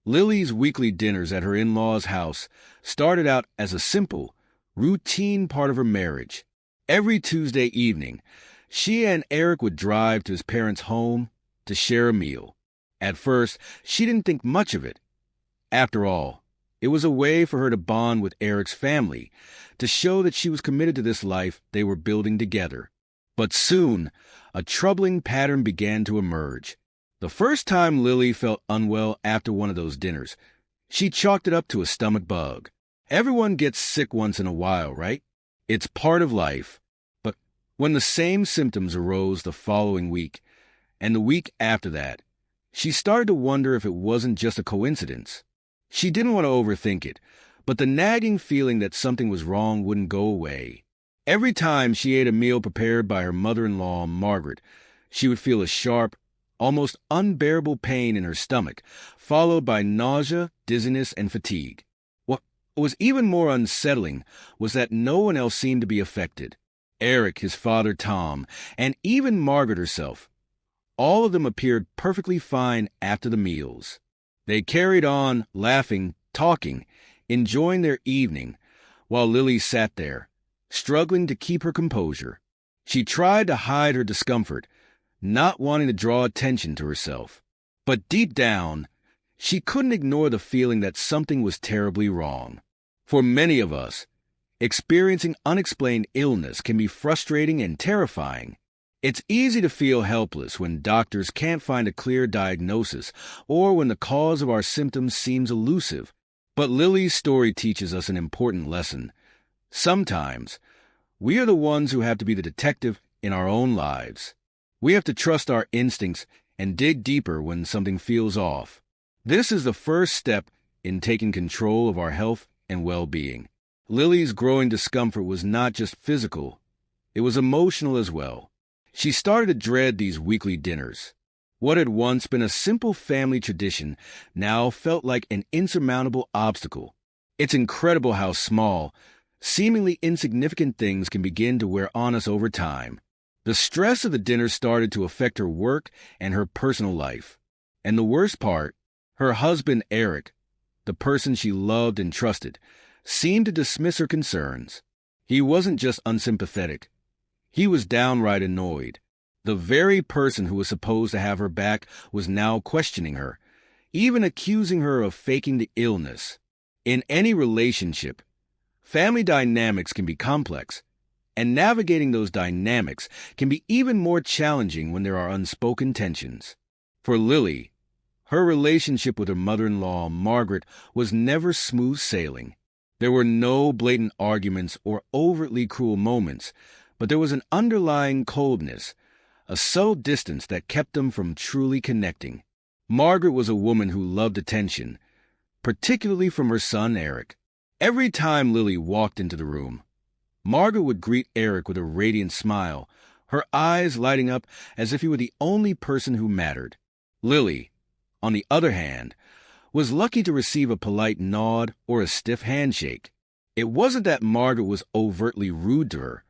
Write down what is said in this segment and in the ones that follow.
Lily's weekly dinners at her in-laws' house started out as a simple, routine part of her marriage. Every Tuesday evening, she and Eric would drive to his parents' home to share a meal. At first, she didn't think much of it. After all, it was a way for her to bond with Eric's family, to show that she was committed to this life they were building together. But soon, a troubling pattern began to emerge. The first time Lily felt unwell after one of those dinners, she chalked it up to a stomach bug. Everyone gets sick once in a while, right? It's part of life. But when the same symptoms arose the following week, and the week after that, she started to wonder if it wasn't just a coincidence. She didn't want to overthink it, but the nagging feeling that something was wrong wouldn't go away. Every time she ate a meal prepared by her mother-in-law, Margaret, she would feel a sharp, almost unbearable pain in her stomach, followed by nausea, dizziness, and fatigue. What was even more unsettling was that no one else seemed to be affected. Eric, his father Tom, and even Margaret herself. All of them appeared perfectly fine after the meals. They carried on, laughing, talking, enjoying their evening, while Lily sat there, struggling to keep her composure. She tried to hide her discomfort, not wanting to draw attention to herself. But deep down, she couldn't ignore the feeling that something was terribly wrong. For many of us, experiencing unexplained illness can be frustrating and terrifying. It's easy to feel helpless when doctors can't find a clear diagnosis or when the cause of our symptoms seems elusive. But Lily's story teaches us an important lesson. Sometimes, we are the ones who have to be the detective in our own lives. We have to trust our instincts and dig deeper when something feels off. This is the first step in taking control of our health and well-being. Lily's growing discomfort was not just physical, it was emotional as well. She started to dread these weekly dinners. What had once been a simple family tradition now felt like an insurmountable obstacle. It's incredible how small, seemingly insignificant things can begin to wear on us over time. The stress of the dinner started to affect her work and her personal life. And the worst part, her husband Eric, the person she loved and trusted, seemed to dismiss her concerns. He wasn't just unsympathetic. He was downright annoyed. The very person who was supposed to have her back was now questioning her, even accusing her of faking the illness. In any relationship, family dynamics can be complex, and navigating those dynamics can be even more challenging when there are unspoken tensions. For Lily, her relationship with her mother-in-law, Margaret, was never smooth sailing. There were no blatant arguments or overtly cruel moments, but there was an underlying coldness, a subtle distance that kept them from truly connecting. Margaret was a woman who loved attention, particularly from her son Eric. Every time Lily walked into the room, Margaret would greet Eric with a radiant smile, her eyes lighting up as if he were the only person who mattered. Lily, on the other hand, was lucky to receive a polite nod or a stiff handshake. It wasn't that Margaret was overtly rude to her.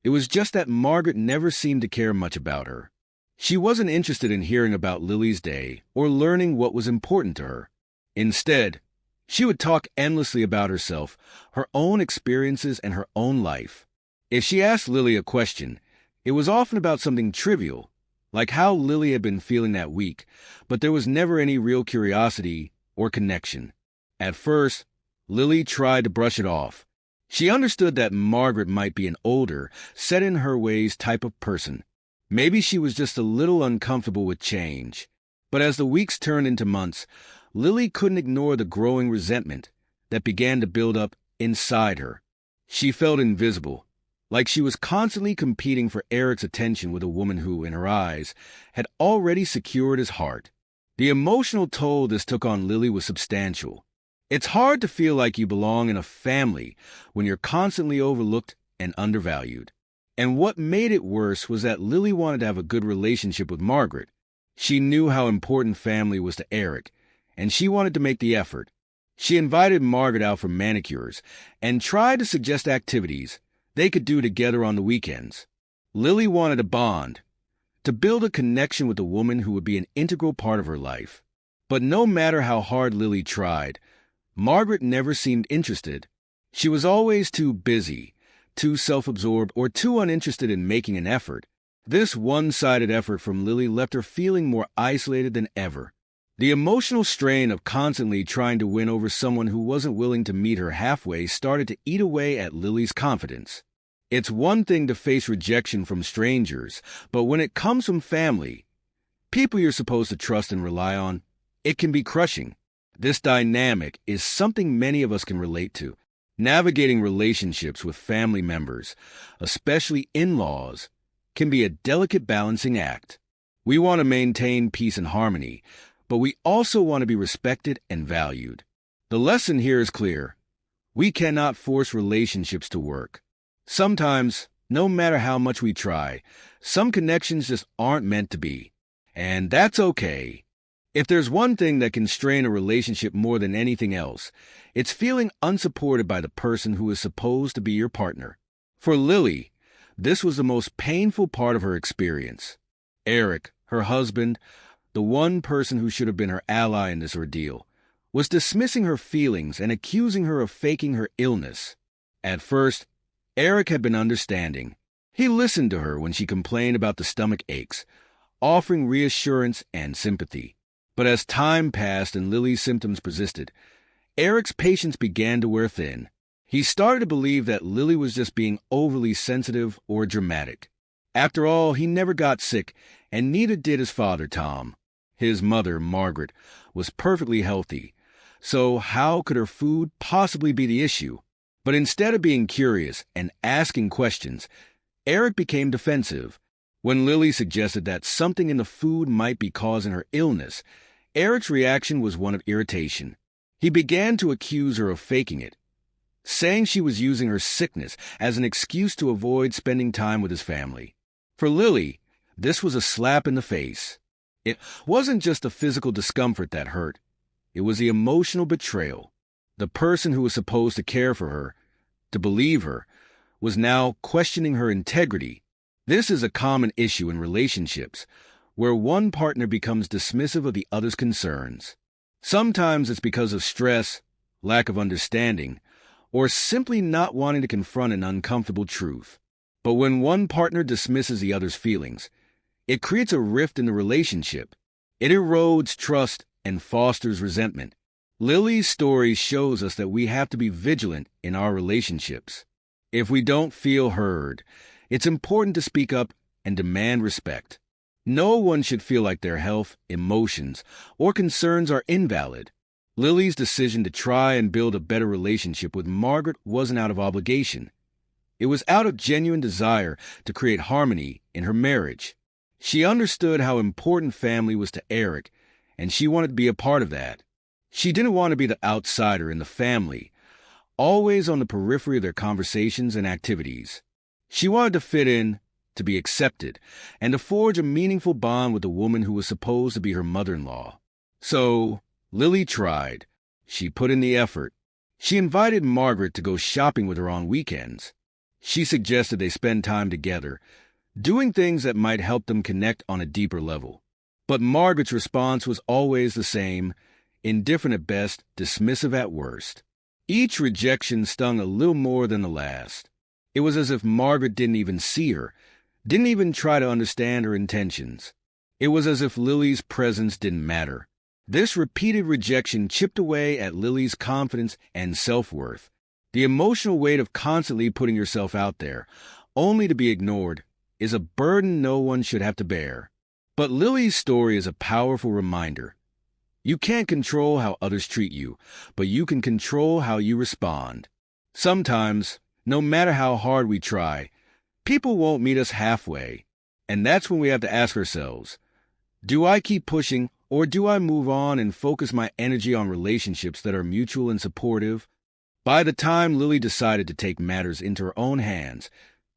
It was just that Margaret never seemed to care much about her. She wasn't interested in hearing about Lily's day or learning what was important to her. Instead, she would talk endlessly about herself, her own experiences, and her own life. If she asked Lily a question, it was often about something trivial, like how Lily had been feeling that week, but there was never any real curiosity or connection. At first, Lily tried to brush it off. She understood that Margaret might be an older, set-in-her-ways type of person. Maybe she was just a little uncomfortable with change. But as the weeks turned into months, Lily couldn't ignore the growing resentment that began to build up inside her. She felt invisible, like she was constantly competing for Eric's attention with a woman who, in her eyes, had already secured his heart. The emotional toll this took on Lily was substantial. It's hard to feel like you belong in a family when you're constantly overlooked and undervalued. And what made it worse was that Lily wanted to have a good relationship with Margaret. She knew how important family was to Eric, and she wanted to make the effort. She invited Margaret out for manicures and tried to suggest activities they could do together on the weekends. Lily wanted a bond, to build a connection with a woman who would be an integral part of her life. But no matter how hard Lily tried, Margaret never seemed interested. She was always too busy, too self-absorbed, or too uninterested in making an effort. This one-sided effort from Lily left her feeling more isolated than ever. The emotional strain of constantly trying to win over someone who wasn't willing to meet her halfway started to eat away at Lily's confidence. It's one thing to face rejection from strangers, but when it comes from family, people you're supposed to trust and rely on, it can be crushing. This dynamic is something many of us can relate to. Navigating relationships with family members, especially in-laws, can be a delicate balancing act. We want to maintain peace and harmony, but we also want to be respected and valued. The lesson here is clear. We cannot force relationships to work. Sometimes, no matter how much we try, some connections just aren't meant to be. And that's okay. If there's one thing that can strain a relationship more than anything else, it's feeling unsupported by the person who is supposed to be your partner. For Lily, this was the most painful part of her experience. Eric, her husband, the one person who should have been her ally in this ordeal, was dismissing her feelings and accusing her of faking her illness. At first, Eric had been understanding. He listened to her when she complained about the stomach aches, offering reassurance and sympathy. But as time passed and Lily's symptoms persisted, Eric's patience began to wear thin. He started to believe that Lily was just being overly sensitive or dramatic. After all, he never got sick, and neither did his father, Tom. His mother, Margaret, was perfectly healthy, so how could her food possibly be the issue? But instead of being curious and asking questions, Eric became defensive. When Lily suggested that something in the food might be causing her illness, Eric's reaction was one of irritation. He began to accuse her of faking it, saying she was using her sickness as an excuse to avoid spending time with his family. For Lily, this was a slap in the face. It wasn't just the physical discomfort that hurt. It was the emotional betrayal. The person who was supposed to care for her, to believe her, was now questioning her integrity. This is a common issue in relationships, where one partner becomes dismissive of the other's concerns. Sometimes it's because of stress, lack of understanding, or simply not wanting to confront an uncomfortable truth. But when one partner dismisses the other's feelings, it creates a rift in the relationship. It erodes trust and fosters resentment. Lily's story shows us that we have to be vigilant in our relationships. If we don't feel heard, it's important to speak up and demand respect. No one should feel like their health, emotions, or concerns are invalid. Lily's decision to try and build a better relationship with Margaret wasn't out of obligation. It was out of genuine desire to create harmony in her marriage. She understood how important family was to Eric, and she wanted to be a part of that. She didn't want to be the outsider in the family, always on the periphery of their conversations and activities. She wanted to fit in, to be accepted, and to forge a meaningful bond with the woman who was supposed to be her mother-in-law. So, Lily tried. She put in the effort. She invited Margaret to go shopping with her on weekends. She suggested they spend time together, doing things that might help them connect on a deeper level. But Margaret's response was always the same, indifferent at best, dismissive at worst. Each rejection stung a little more than the last. It was as if Margaret didn't even see her, didn't even try to understand her intentions. It was as if Lily's presence didn't matter. This repeated rejection chipped away at Lily's confidence and self-worth. The emotional weight of constantly putting yourself out there, only to be ignored, is a burden no one should have to bear. But Lily's story is a powerful reminder. You can't control how others treat you, but you can control how you respond. Sometimes, no matter how hard we try, people won't meet us halfway. And that's when we have to ask ourselves, do I keep pushing, or do I move on and focus my energy on relationships that are mutual and supportive? By the time Lily decided to take matters into her own hands,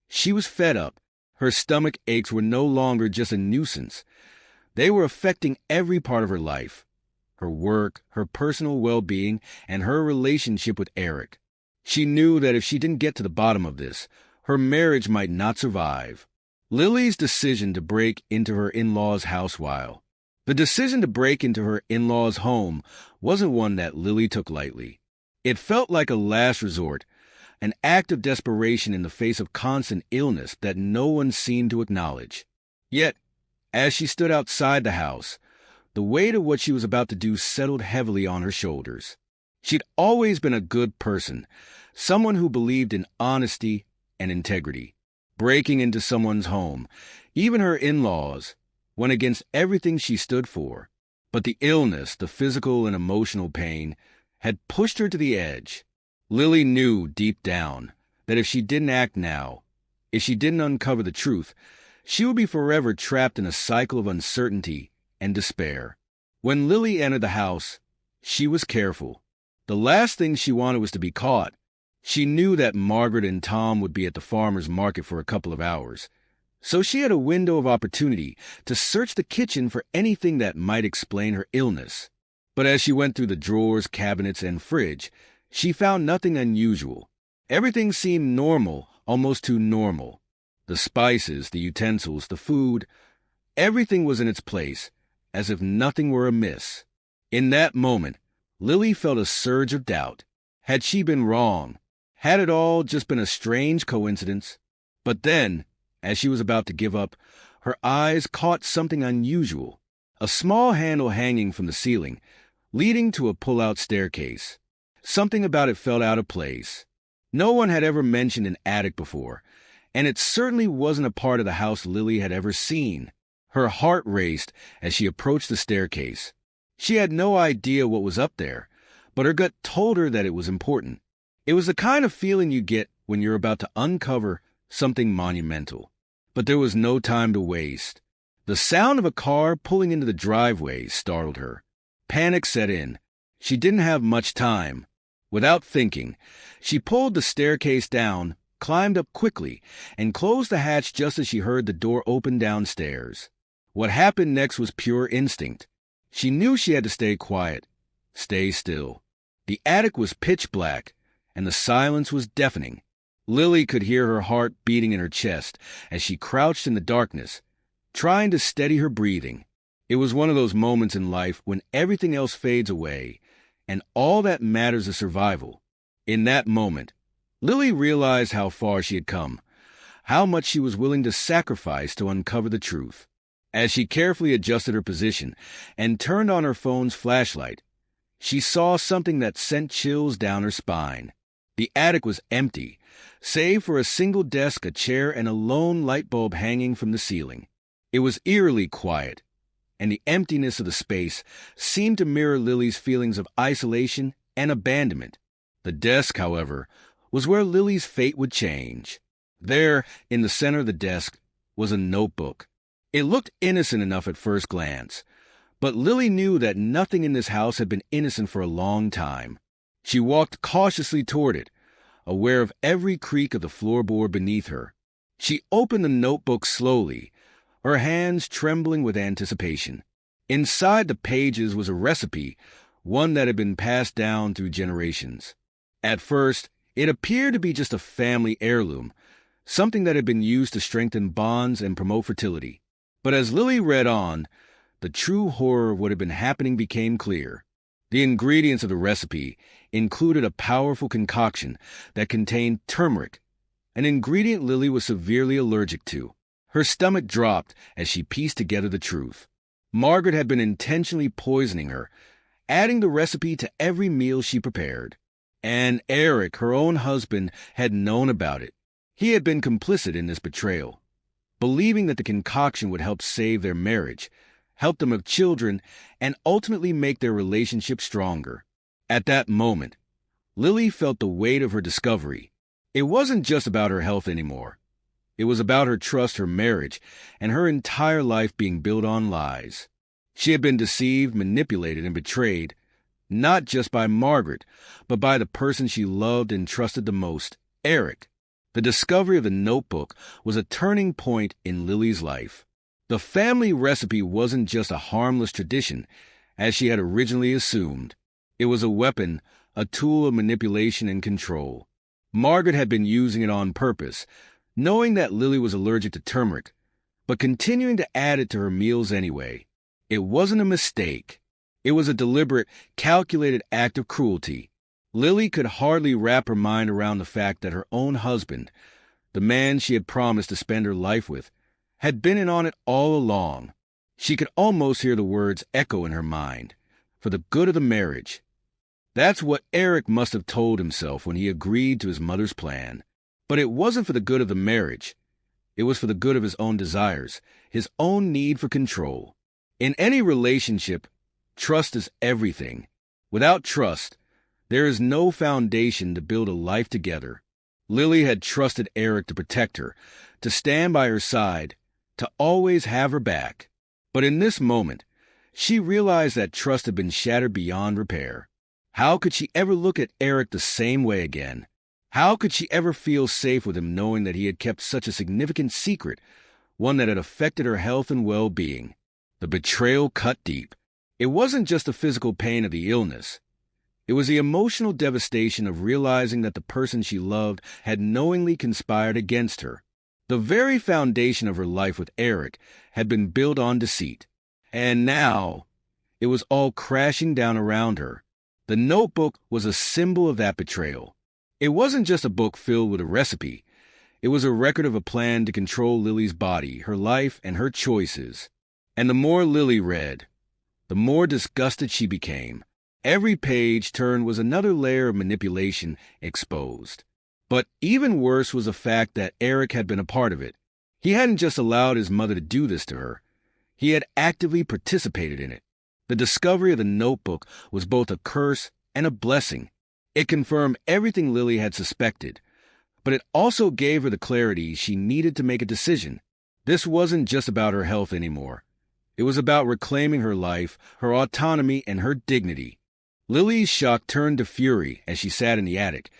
she was fed up. Her stomach aches were no longer just a nuisance. They were affecting every part of her life. Her work, her personal well-being, and her relationship with Eric. She knew that if she didn't get to the bottom of this, her marriage might not survive. Lily's decision to break into her in-laws' house while The decision to break into her in-laws' home wasn't one that Lily took lightly. It felt like a last resort, an act of desperation in the face of constant illness that no one seemed to acknowledge. Yet, as she stood outside the house, the weight of what she was about to do settled heavily on her shoulders. She'd always been a good person, someone who believed in honesty and integrity. Breaking into someone's home, even her in-laws, went against everything she stood for. But the illness, the physical and emotional pain, had pushed her to the edge. Lily knew deep down that if she didn't act now, if she didn't uncover the truth, she would be forever trapped in a cycle of uncertainty and despair. When Lily entered the house, she was careful. The last thing she wanted was to be caught. She knew that Margaret and Tom would be at the farmer's market for a couple of hours, so she had a window of opportunity to search the kitchen for anything that might explain her illness. But as she went through the drawers, cabinets, and fridge, she found nothing unusual. Everything seemed normal, almost too normal. The spices, the utensils, the food, everything was in its place, as if nothing were amiss. In that moment, Lily felt a surge of doubt. Had she been wrong? Had it all just been a strange coincidence? But then, as she was about to give up, her eyes caught something unusual. A small handle hanging from the ceiling, leading to a pull-out staircase. Something about it felt out of place. No one had ever mentioned an attic before, and it certainly wasn't a part of the house Lily had ever seen. Her heart raced as she approached the staircase. She had no idea what was up there, but her gut told her that it was important. It was the kind of feeling you get when you're about to uncover something monumental. But there was no time to waste. The sound of a car pulling into the driveway startled her. Panic set in. She didn't have much time. Without thinking, she pulled the staircase down, climbed up quickly, and closed the hatch just as she heard the door open downstairs. What happened next was pure instinct. She knew she had to stay quiet, stay still. The attic was pitch black, and the silence was deafening. Lily could hear her heart beating in her chest as she crouched in the darkness, trying to steady her breathing. It was one of those moments in life when everything else fades away, and all that matters is survival. In that moment, Lily realized how far she had come, how much she was willing to sacrifice to uncover the truth. As she carefully adjusted her position and turned on her phone's flashlight, she saw something that sent chills down her spine. The attic was empty, save for a single desk, a chair, and a lone light bulb hanging from the ceiling. It was eerily quiet, and the emptiness of the space seemed to mirror Lily's feelings of isolation and abandonment. The desk, however, was where Lily's fate would change. There, in the center of the desk, was a notebook. It looked innocent enough at first glance, but Lily knew that nothing in this house had been innocent for a long time. She walked cautiously toward it, aware of every creak of the floorboard beneath her. She opened the notebook slowly, her hands trembling with anticipation. Inside the pages was a recipe, one that had been passed down through generations. At first, it appeared to be just a family heirloom, something that had been used to strengthen bonds and promote fertility. But as Lily read on, the true horror of what had been happening became clear. The ingredients of the recipe included a powerful concoction that contained turmeric, an ingredient Lily was severely allergic to. Her stomach dropped as she pieced together the truth. Margaret had been intentionally poisoning her, adding the recipe to every meal she prepared. And Eric, her own husband, had known about it. He had been complicit in this betrayal. Believing that the concoction would help save their marriage, help them have children, and ultimately make their relationship stronger. At that moment, Lily felt the weight of her discovery. It wasn't just about her health anymore. It was about her trust, her marriage, and her entire life being built on lies. She had been deceived, manipulated, and betrayed, not just by Margaret, but by the person she loved and trusted the most, Eric. The discovery of the notebook was a turning point in Lily's life. The family recipe wasn't just a harmless tradition, as she had originally assumed. It was a weapon, a tool of manipulation and control. Margaret had been using it on purpose, knowing that Lily was allergic to turmeric, but continuing to add it to her meals anyway. It wasn't a mistake. It was a deliberate, calculated act of cruelty. Lily could hardly wrap her mind around the fact that her own husband, the man she had promised to spend her life with, had been in on it all along. She could almost hear the words echo in her mind. For the good of the marriage. That's what Eric must have told himself when he agreed to his mother's plan. But it wasn't for the good of the marriage. It was for the good of his own desires, his own need for control. In any relationship, trust is everything. Without trust, there is no foundation to build a life together. Lily had trusted Eric to protect her, to stand by her side, to always have her back. But in this moment, she realized that trust had been shattered beyond repair. How could she ever look at Eric the same way again? How could she ever feel safe with him knowing that he had kept such a significant secret, one that had affected her health and well-being? The betrayal cut deep. It wasn't just the physical pain of the illness. It was the emotional devastation of realizing that the person she loved had knowingly conspired against her. The very foundation of her life with Eric had been built on deceit. And now, it was all crashing down around her. The notebook was a symbol of that betrayal. It wasn't just a book filled with a recipe. It was a record of a plan to control Lily's body, her life, and her choices. And the more Lily read, the more disgusted she became. Every page turned was another layer of manipulation exposed. But even worse was the fact that Eric had been a part of it. He hadn't just allowed his mother to do this to her. He had actively participated in it. The discovery of the notebook was both a curse and a blessing. It confirmed everything Lily had suspected, but it also gave her the clarity she needed to make a decision. This wasn't just about her health anymore. It was about reclaiming her life, her autonomy, and her dignity. Lily's shock turned to fury as she sat in the attic,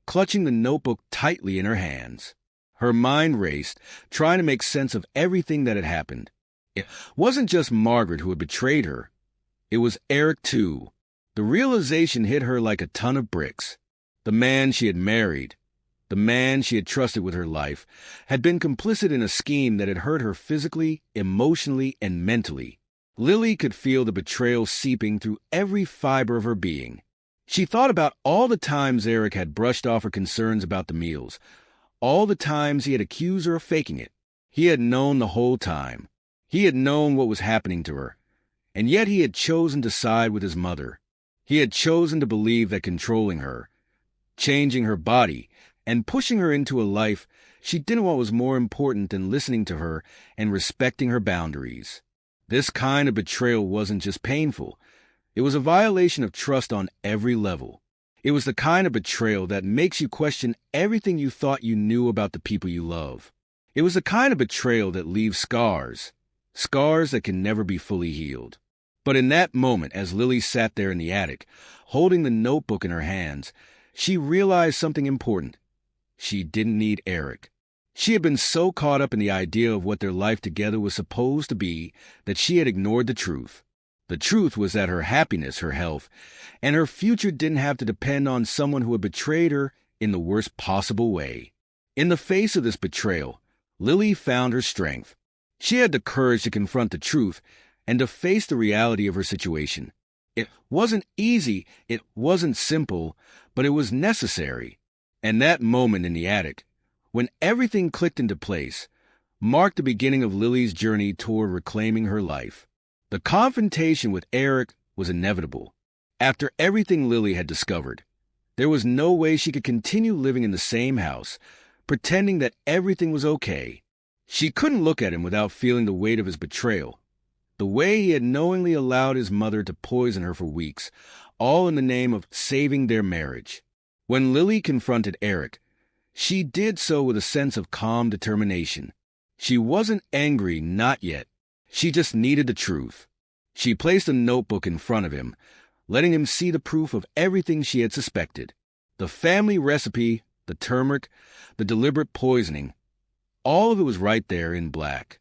clutching the notebook tightly in her hands. Her mind raced, trying to make sense of everything that had happened. It wasn't just Margaret who had betrayed her. It was Eric, too. The realization hit her like a ton of bricks. The man she had married, the man she had trusted with her life, had been complicit in a scheme that had hurt her physically, emotionally, and mentally. Lily could feel the betrayal seeping through every fiber of her being. She thought about all the times Eric had brushed off her concerns about the meals, all the times he had accused her of faking it. He had known the whole time. He had known what was happening to her. And yet he had chosen to side with his mother. He had chosen to believe that controlling her, changing her body, and pushing her into a life she didn't want was more important than listening to her and respecting her boundaries. This kind of betrayal wasn't just painful. It was a violation of trust on every level. It was the kind of betrayal that makes you question everything you thought you knew about the people you love. It was the kind of betrayal that leaves scars that can never be fully healed. But in that moment, as Lily sat there in the attic, holding the notebook in her hands, she realized something important. She didn't need Eric. She had been so caught up in the idea of what their life together was supposed to be that she had ignored the truth. The truth was that her happiness, her health, and her future didn't have to depend on someone who had betrayed her in the worst possible way. In the face of this betrayal, Lily found her strength. She had the courage to confront the truth and to face the reality of her situation. It wasn't easy, it wasn't simple, but it was necessary. And that moment in the attic, when everything clicked into place, marked the beginning of Lily's journey toward reclaiming her life. The confrontation with Eric was inevitable. After everything Lily had discovered, there was no way she could continue living in the same house, pretending that everything was okay. She couldn't look at him without feeling the weight of his betrayal. The way he had knowingly allowed his mother to poison her for weeks, all in the name of saving their marriage. When Lily confronted Eric, she did so with a sense of calm determination. She wasn't angry, not yet. She just needed the truth. She placed a notebook in front of him, letting him see the proof of everything she had suspected. The family recipe, the turmeric, the deliberate poisoning, all of it was right there in black.